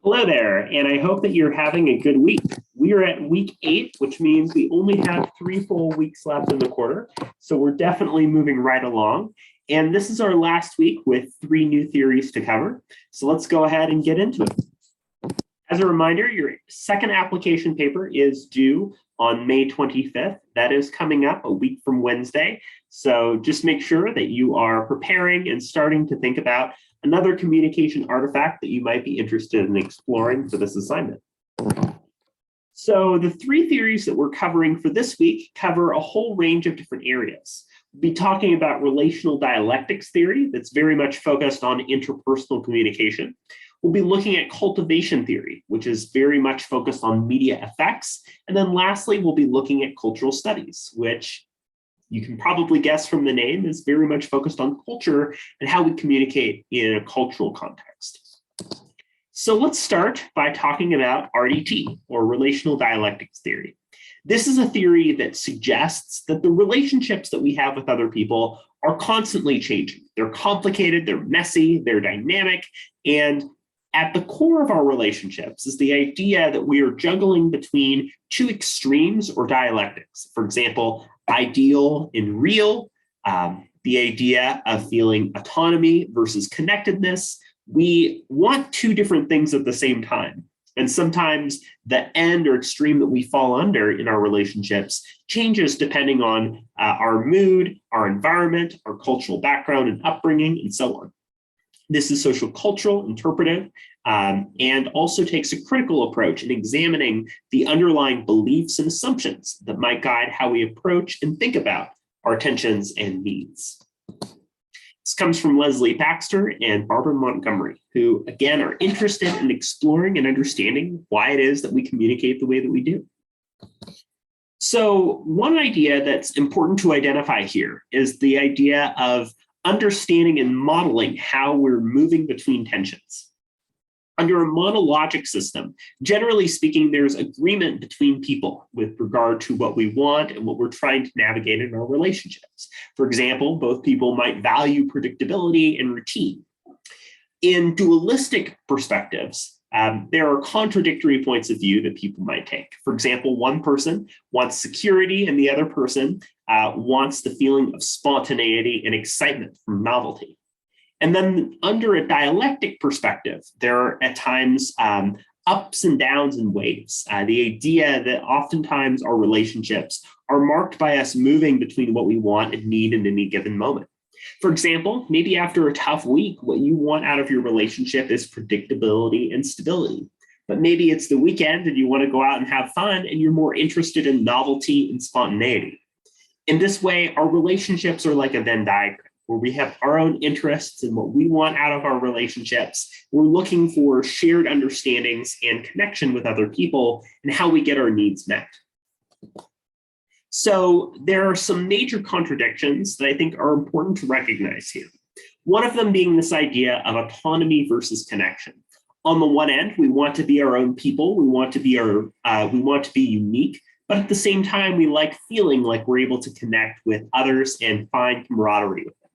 Hello there, and I hope that you're having a good week. We are at week 8, which means we only have 3 full weeks left in the quarter. So we're definitely moving right along. And this is our last week with 3 new theories to cover. So let's go ahead and get into it. As a reminder, your second application paper is due on May 25th. That is coming up a week from Wednesday. So just make sure that you are preparing and starting to think about another communication artifact that you might be interested in exploring for this assignment. So the 3 theories that we're covering for this week cover a whole range of different areas. We'll be talking about relational dialectics theory that's very much focused on interpersonal communication. We'll be looking at cultivation theory, which is very much focused on media effects. And then lastly, we'll be looking at cultural studies, which you can probably guess from the name is very much focused on culture and how we communicate in a cultural context. So let's start by talking about RDT, or relational dialectics theory. This is a theory that suggests that the relationships that we have with other people are constantly changing. They're complicated, they're messy, they're dynamic, and at the core of our relationships is the idea that we are juggling between 2 extremes or dialectics. For example, ideal and real, the idea of feeling autonomy versus connectedness. We want 2 different things at the same time. And sometimes the end or extreme that we fall under in our relationships changes depending on our mood, our environment, our cultural background and upbringing, and so on. This is social cultural, interpretive, and also takes a critical approach in examining the underlying beliefs and assumptions that might guide how we approach and think about our tensions and needs. This comes from Leslie Baxter and Barbara Montgomery, who again are interested in exploring and understanding why it is that we communicate the way that we do. So one idea that's important to identify here is the idea of understanding and modeling how we're moving between tensions. Under a monologic system, generally speaking, there's agreement between people with regard to what we want and what we're trying to navigate in our relationships. For example, both people might value predictability and routine. In dualistic perspectives, there are contradictory points of view that people might take. For example, one person wants security and the other person wants the feeling of spontaneity and excitement from novelty. And then under a dialectic perspective, there are at times ups and downs and waves. The idea that oftentimes our relationships are marked by us moving between what we want and need in any given moment. For example, maybe after a tough week, what you want out of your relationship is predictability and stability. But maybe it's the weekend and you want to go out and have fun and you're more interested in novelty and spontaneity. In this way, our relationships are like a Venn diagram, where we have our own interests and what we want out of our relationships. We're looking for shared understandings and connection with other people and how we get our needs met. So there are some major contradictions that I think are important to recognize here. One of them being this idea of autonomy versus connection. On the one end, we want to be our own people. We want to be unique. But at the same time, we like feeling like we're able to connect with others and find camaraderie with them.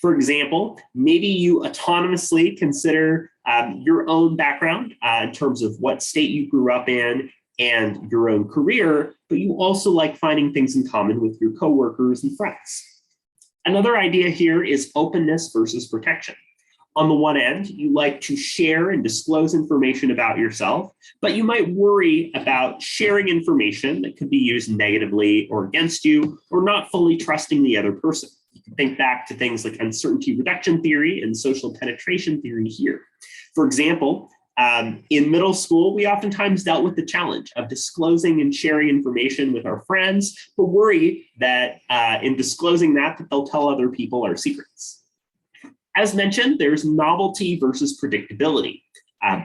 For example, maybe you autonomously consider your own background in terms of what state you grew up in and your own career, but you also like finding things in common with your coworkers and friends. Another idea here is openness versus protection. On the one end, you like to share and disclose information about yourself, but you might worry about sharing information that could be used negatively or against you, or not fully trusting the other person. You can think back to things like uncertainty reduction theory and social penetration theory here. For example, in middle school, we oftentimes dealt with the challenge of disclosing and sharing information with our friends, but worry that in disclosing that they'll tell other people our secrets. As mentioned, there's novelty versus predictability.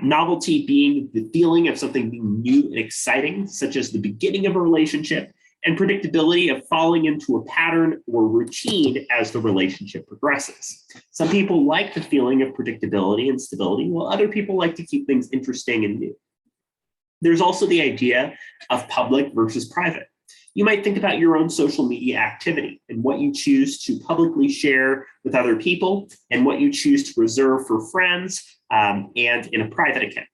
Novelty being the feeling of something being new and exciting, such as the beginning of a relationship, and predictability of falling into a pattern or routine as the relationship progresses. Some people like the feeling of predictability and stability, while other people like to keep things interesting and new. There's also the idea of public versus private. You might think about your own social media activity and what you choose to publicly share with other people and what you choose to reserve for friends and in a private account.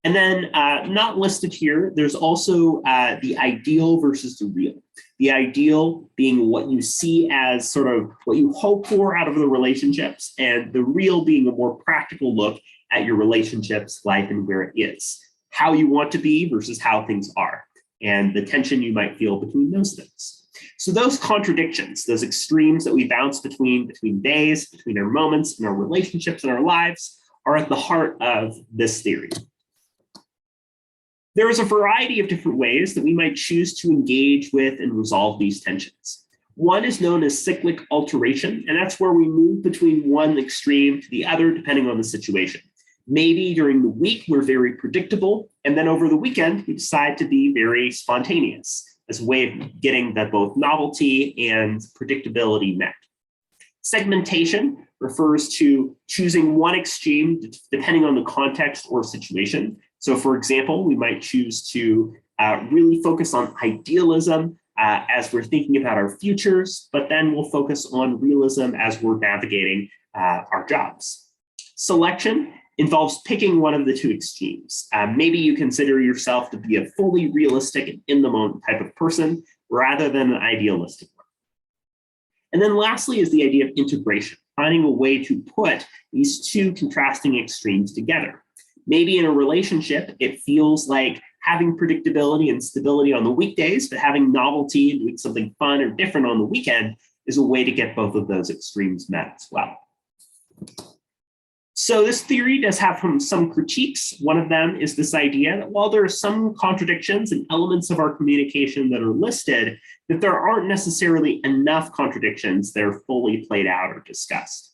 And then not listed here, there's also the ideal versus the real. The ideal being what you see as sort of what you hope for out of the relationships, and the real being a more practical look at your relationships, life, and where it is. How you want to be versus how things are, and the tension you might feel between those things. So those contradictions, those extremes that we bounce between days, between our moments and our relationships and our lives, are at the heart of this theory. There is a variety of different ways that we might choose to engage with and resolve these tensions. One is known as cyclic alteration, and that's where we move between one extreme to the other depending on the situation. Maybe during the week, we're very predictable, and then over the weekend, we decide to be very spontaneous as a way of getting the both novelty and predictability met. Segmentation refers to choosing one extreme depending on the context or situation. So for example, we might choose to really focus on idealism as we're thinking about our futures, but then we'll focus on realism as we're navigating our jobs. Selection involves picking one of the two extremes. Maybe you consider yourself to be a fully realistic and in-the-moment type of person rather than an idealistic one. And then lastly is the idea of integration, finding a way to put these two contrasting extremes together. Maybe in a relationship, it feels like having predictability and stability on the weekdays, but having novelty and doing something fun or different on the weekend is a way to get both of those extremes met as well. So this theory does have some critiques. One of them is this idea that while there are some contradictions and elements of our communication that are listed, that there aren't necessarily enough contradictions that are fully played out or discussed.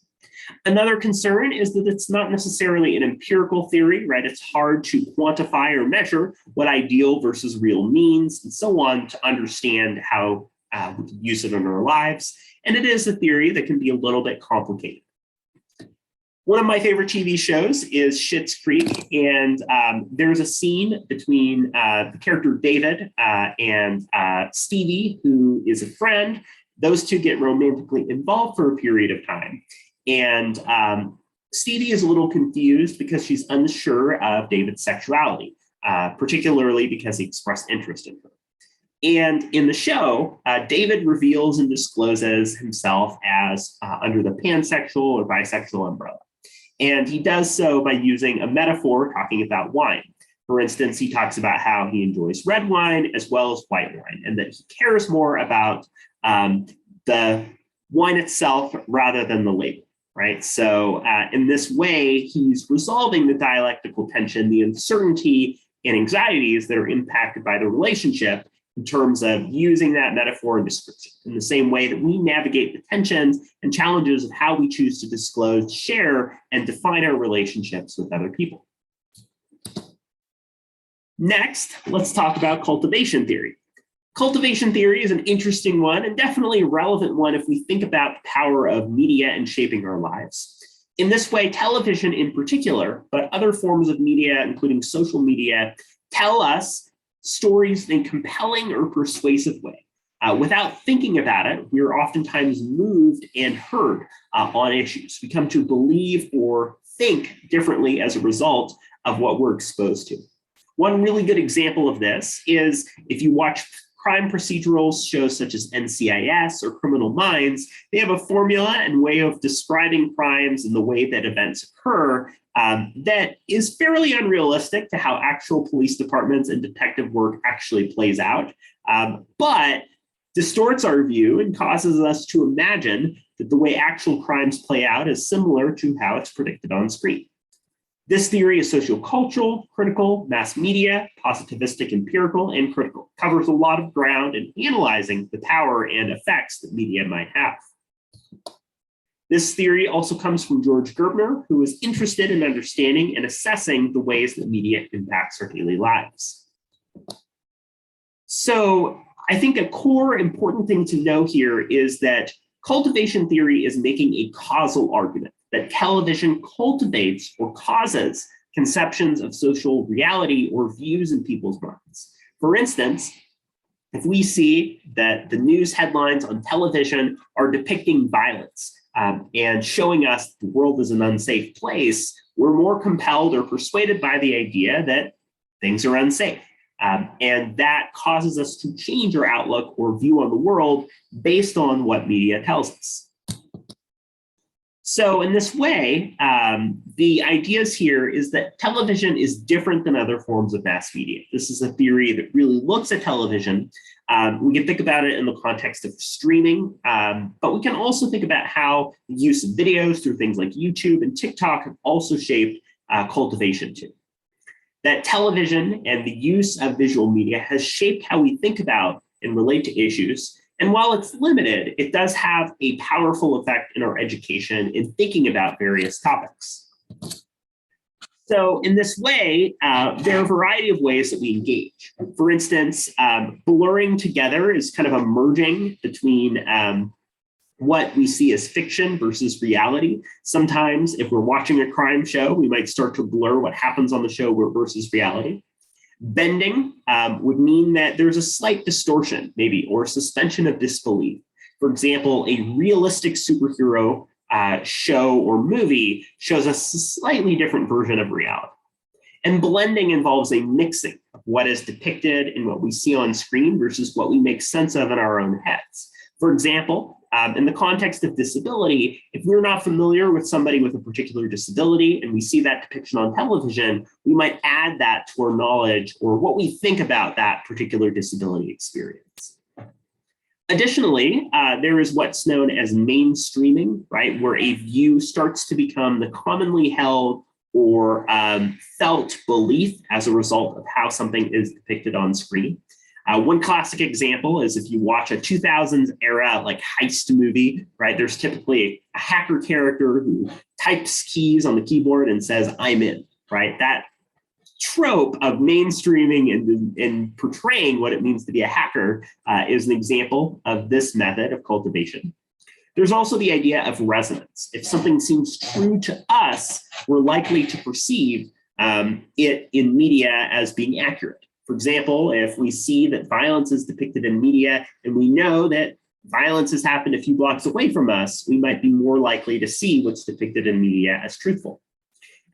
Another concern is that it's not necessarily an empirical theory, right? It's hard to quantify or measure what ideal versus real means and so on to understand how we can use it in our lives. And it is a theory that can be a little bit complicated. One of my favorite TV shows is Schitt's Creek, and there's a scene between the character David and Stevie, who is a friend. Those two get romantically involved for a period of time. And Stevie is a little confused because she's unsure of David's sexuality, particularly because he expressed interest in her. And in the show, David reveals and discloses himself as under the pansexual or bisexual umbrella. And he does so by using a metaphor talking about wine. For instance, he talks about how he enjoys red wine as well as white wine, and that he cares more about the wine itself rather than the label. Right. So in this way, he's resolving the dialectical tension, the uncertainty and anxieties that are impacted by the relationship in terms of using that metaphor and description in the same way that we navigate the tensions and challenges of how we choose to disclose, share, and define our relationships with other people. Next, let's talk about cultivation theory. Cultivation theory is an interesting one and definitely a relevant one if we think about the power of media in shaping our lives. In this way, television in particular, but other forms of media, including social media, tell us stories in a compelling or persuasive way. Without thinking about it, we are oftentimes moved and heard on issues. We come to believe or think differently as a result of what we're exposed to. One really good example of this is if you watch crime procedurals, shows such as NCIS or Criminal Minds, they have a formula and way of describing crimes and the way that events occur that is fairly unrealistic to how actual police departments and detective work actually plays out, but distorts our view and causes us to imagine that the way actual crimes play out is similar to how it's predicted on screen. This theory is sociocultural, critical, mass media, positivistic, empirical, and critical. Covers a lot of ground in analyzing the power and effects that media might have. This theory also comes from George Gerbner, who is interested in understanding and assessing the ways that media impacts our daily lives. So I think a core important thing to know here is that cultivation theory is making a causal argument that television cultivates or causes conceptions of social reality or views in people's minds. For instance, if we see that the news headlines on television are depicting violence and showing us the world is an unsafe place, we're more compelled or persuaded by the idea that things are unsafe. And that causes us to change our outlook or view on the world based on what media tells us. So in this way, the ideas here is that television is different than other forms of mass media. This is a theory that really looks at television. We can think about it in the context of streaming, but we can also think about how the use of videos through things like YouTube and TikTok have also shaped cultivation too. That television and the use of visual media has shaped how we think about and relate to issues. And while it's limited, it does have a powerful effect in our education in thinking about various topics. So in this way, there are a variety of ways that we engage. For instance, blurring together is kind of a merging between what we see as fiction versus reality. Sometimes if we're watching a crime show, we might start to blur what happens on the show versus reality. Bending would mean that there's a slight distortion, maybe, or suspension of disbelief. For example, a realistic superhero show or movie shows us a slightly different version of reality. And blending involves a mixing of what is depicted and what we see on screen versus what we make sense of in our own heads. For example, in the context of disability, if we're not familiar with somebody with a particular disability and we see that depiction on television, we might add that to our knowledge or what we think about that particular disability experience. Additionally, there is what's known as mainstreaming, right, where a view starts to become the commonly held or felt belief as a result of how something is depicted on screen. One classic example is if you watch a 2000s era like heist movie, right? There's typically a hacker character who types keys on the keyboard and says, "I'm in," right? That trope of mainstreaming and portraying what it means to be a hacker is an example of this method of cultivation. There's also the idea of resonance. If something seems true to us, we're likely to perceive it in media as being accurate. For example, if we see that violence is depicted in media and we know that violence has happened a few blocks away from us, we might be more likely to see what's depicted in media as truthful.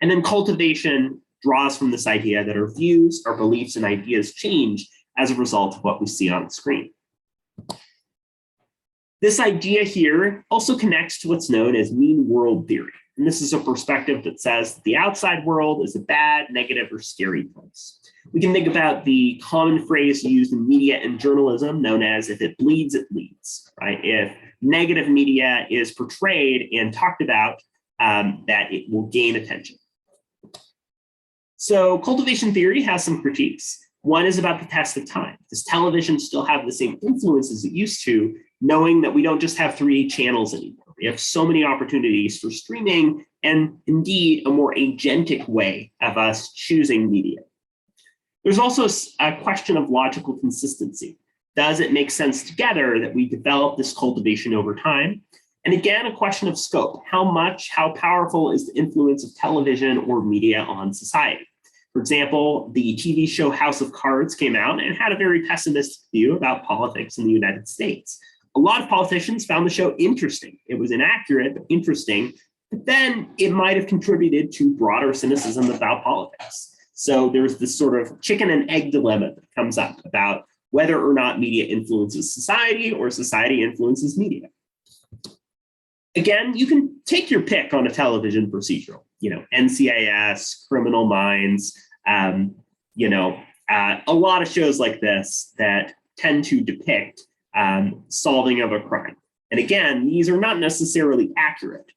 And then cultivation draws from this idea that our views, our beliefs, and ideas change as a result of what we see on the screen. This idea here also connects to what's known as mean world theory. And this is a perspective that says that the outside world is a bad, negative, or scary place. We can think about the common phrase used in media and journalism known as "if it bleeds, it leads," right? If negative media is portrayed and talked about, that it will gain attention. So cultivation theory has some critiques. One is about the test of time. Does television still have the same influence as it used to, knowing that we don't just have 3 channels anymore? We have so many opportunities for streaming and indeed a more agentic way of us choosing media. There's also a question of logical consistency. Does it make sense together that we develop this cultivation over time? And again, a question of scope. How powerful is the influence of television or media on society? For example, the TV show House of Cards came out and had a very pessimistic view about politics in the United States. A lot of politicians found the show interesting. It was inaccurate, but interesting, but then it might have contributed to broader cynicism about politics. So there's this sort of chicken and egg dilemma that comes up about whether or not media influences society or society influences media. Again, you can take your pick on a television procedural, NCIS, Criminal Minds, a lot of shows like this that tend to depict solving of a crime. And again, these are not necessarily accurate.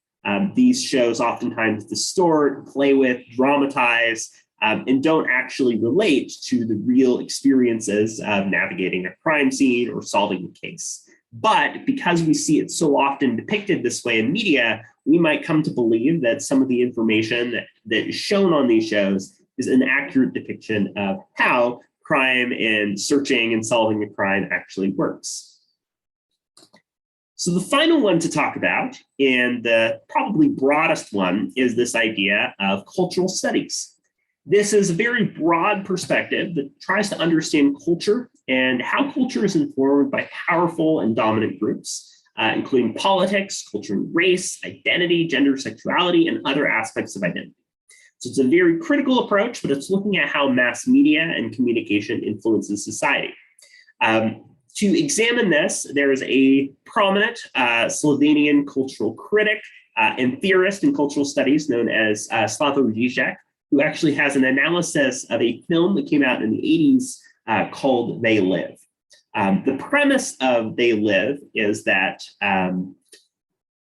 These shows oftentimes distort, play with, dramatize, and don't actually relate to the real experiences of navigating a crime scene or solving a case. But because we see it so often depicted this way in media, we might come to believe that some of the information that is shown on these shows is an accurate depiction of how crime and searching and solving a crime actually works. So the final one to talk about, and the probably broadest one, is this idea of cultural studies. This is a very broad perspective that tries to understand culture and how culture is informed by powerful and dominant groups, including politics, culture and race, identity, gender, sexuality, and other aspects of identity. So it's a very critical approach, but it's looking at how mass media and communication influences society. To examine this, there is a prominent Slovenian cultural critic and theorist in cultural studies known as Slavoj Žižek, who actually has an analysis of a film that came out in the 80s called They Live. The premise of They Live is that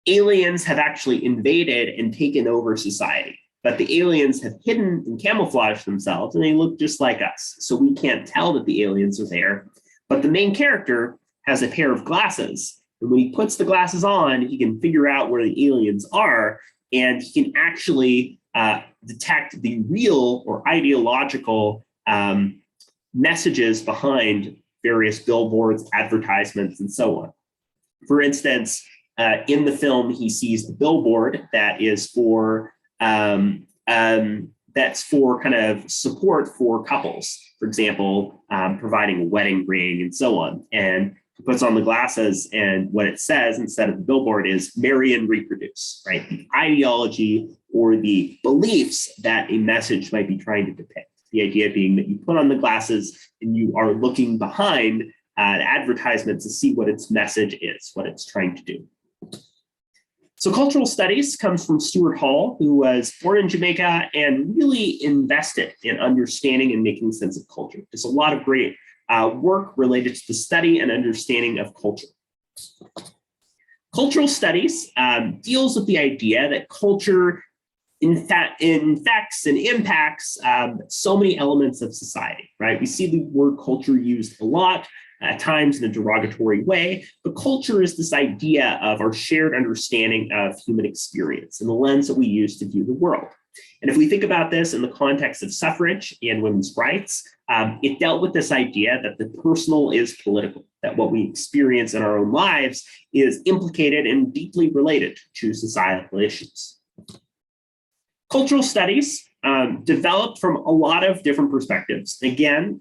aliens have actually invaded and taken over society, but the aliens have hidden and camouflaged themselves, and they look just like us. So we can't tell that the aliens are there. But the main character has a pair of glasses. And when he puts the glasses on, he can figure out where the aliens are, and he can actually detect the real or ideological messages behind various billboards, advertisements, and so on. For instance, in the film, he sees a billboard that is for that's for kind of support for couples, for example, providing a wedding ring and so on. And he puts on the glasses, and what it says instead of the billboard is marry and reproduce, right? The ideology or the beliefs that a message might be trying to depict. The idea being that you put on the glasses and you are looking behind the advertisement to see what its message is, what it's trying to do. So cultural studies comes from Stuart Hall, who was born in Jamaica and really invested in understanding and making sense of culture. There's a lot of great work related to the study and understanding of culture. Cultural studies deals with the idea that culture infects and impacts so many elements of society, right? We see the word culture used a lot, at times in a derogatory way, but culture is this idea of our shared understanding of human experience and the lens that we use to view the world. And if we think about this in the context of suffrage and women's rights, it dealt with this idea that the personal is political, that what we experience in our own lives is implicated and deeply related to societal issues. Cultural studies developed from a lot of different perspectives. Again,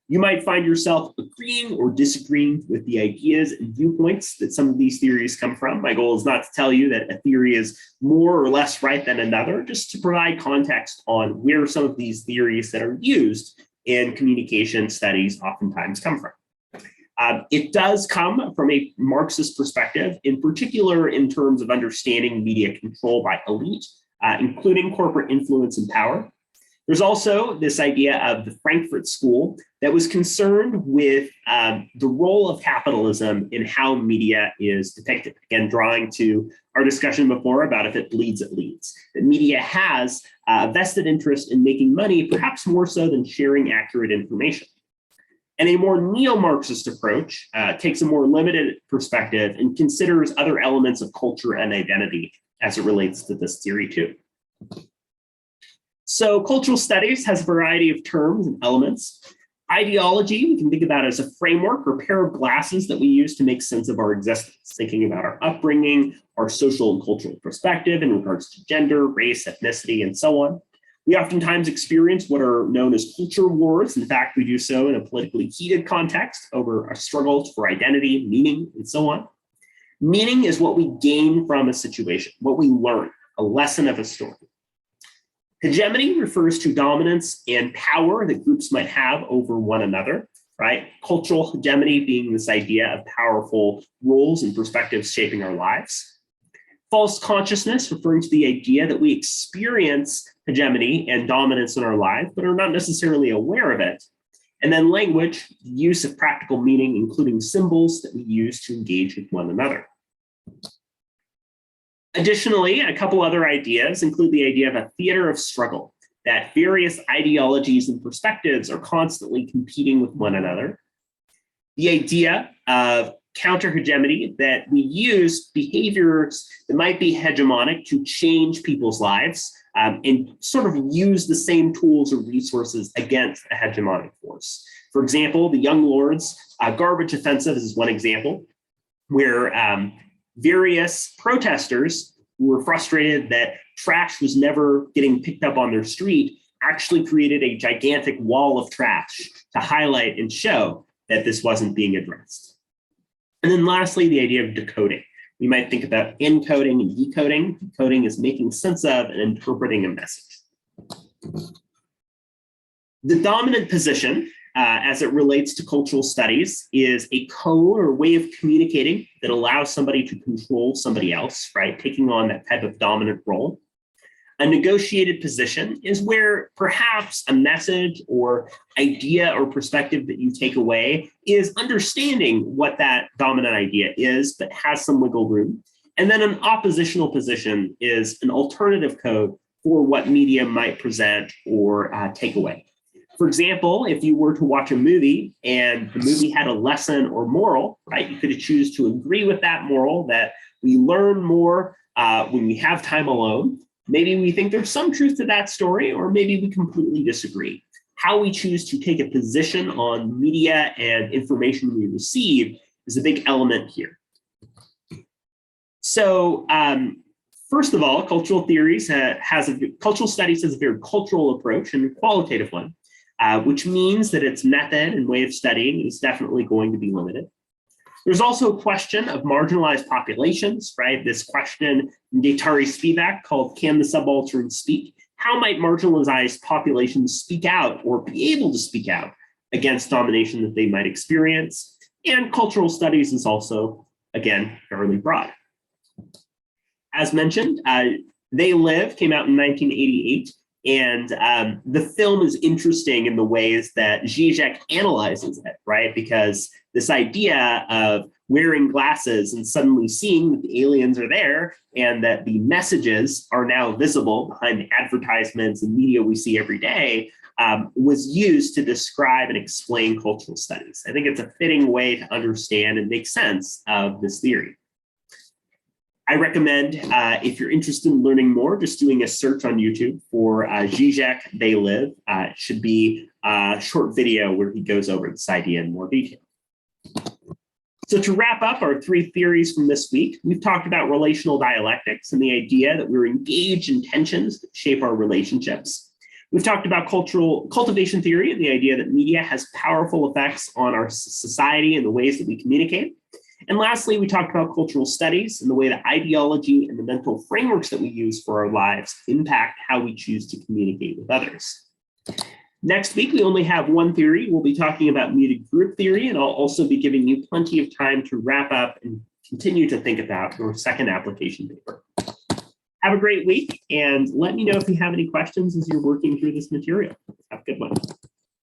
you might find yourself agreeing or disagreeing with the ideas and viewpoints that some of these theories come from. My goal is not to tell you that a theory is more or less right than another, just to provide context on where some of these theories that are used in communication studies oftentimes come from. It does come from a Marxist perspective, in particular in terms of understanding media control by elite, including corporate influence and power. There's also this idea of the Frankfurt School that was concerned with the role of capitalism in how media is depicted. Again, drawing to our discussion before about if it bleeds, it leads. That media has a vested interest in making money, perhaps more so than sharing accurate information. And a more neo-Marxist approach takes a more limited perspective and considers other elements of culture and identity as it relates to this theory too. So cultural studies has a variety of terms and elements. Ideology, we can think about as a framework or pair of glasses that we use to make sense of our existence, thinking about our upbringing, our social and cultural perspective in regards to gender, race, ethnicity, and so on. We oftentimes experience what are known as culture wars. In fact, we do so in a politically heated context over our struggles for identity, meaning, and so on. Meaning is what we gain from a situation, what we learn, a lesson of a story. Hegemony refers to dominance and power that groups might have over one another, right? Cultural hegemony being this idea of powerful roles and perspectives shaping our lives. False consciousness referring to the idea that we experience hegemony and dominance in our life, but are not necessarily aware of it. And then language, the use of practical meaning, including symbols that we use to engage with one another. Additionally, a couple other ideas include the idea of a theater of struggle, that various ideologies and perspectives are constantly competing with one another. The idea of counter-hegemony, that we use behaviors that might be hegemonic to change people's lives and sort of use the same tools or resources against a hegemonic force. For example, the Young Lords garbage offensive is one example where various protesters who were frustrated that trash was never getting picked up on their street actually created a gigantic wall of trash to highlight and show that this wasn't being addressed. And then lastly, the idea of decoding. We might think about encoding and decoding. Decoding is making sense of and interpreting a message. The dominant position, as it relates to cultural studies, is a code or way of communicating that allows somebody to control somebody else, right? Taking on that type of dominant role. A negotiated position is where perhaps a message or idea or perspective that you take away is understanding what that dominant idea is, but has some wiggle room. And then an oppositional position is an alternative code for what media might present or take away. For example, if you were to watch a movie and the movie had a lesson or moral, right, you could choose to agree with that moral, that we learn more when we have time alone. Maybe we think there's some truth to that story, or maybe we completely disagree. How we choose to take a position on media and information we receive is a big element here. So first of all, cultural studies has a very cultural approach and a qualitative one, which means that its method and way of studying is definitely going to be limited. There's also a question of marginalized populations, right? This question in Guattari Spivak called, can the subaltern speak? How might marginalized populations speak out or be able to speak out against domination that they might experience? And cultural studies is also, again, fairly broad. As mentioned, They Live came out in 1988. And the film is interesting in the ways that Zizek analyzes it, right? Because this idea of wearing glasses and suddenly seeing that the aliens are there and that the messages are now visible behind the advertisements and media we see every day was used to describe and explain cultural studies. I think it's a fitting way to understand and make sense of this theory. I recommend, if you're interested in learning more, just doing a search on YouTube for Zizek, They Live. It should be a short video where he goes over this idea in more detail. So to wrap up our three theories from this week, we've talked about relational dialectics and the idea that we're engaged in tensions that shape our relationships. We've talked about cultural cultivation theory and the idea that media has powerful effects on our society and the ways that we communicate. And lastly, we talked about cultural studies and the way that ideology and the mental frameworks that we use for our lives impact how we choose to communicate with others. Next week, we only have one theory. We'll be talking about muted group theory, and I'll also be giving you plenty of time to wrap up and continue to think about your second application paper. Have a great week, and let me know if you have any questions as you're working through this material. Have a good one.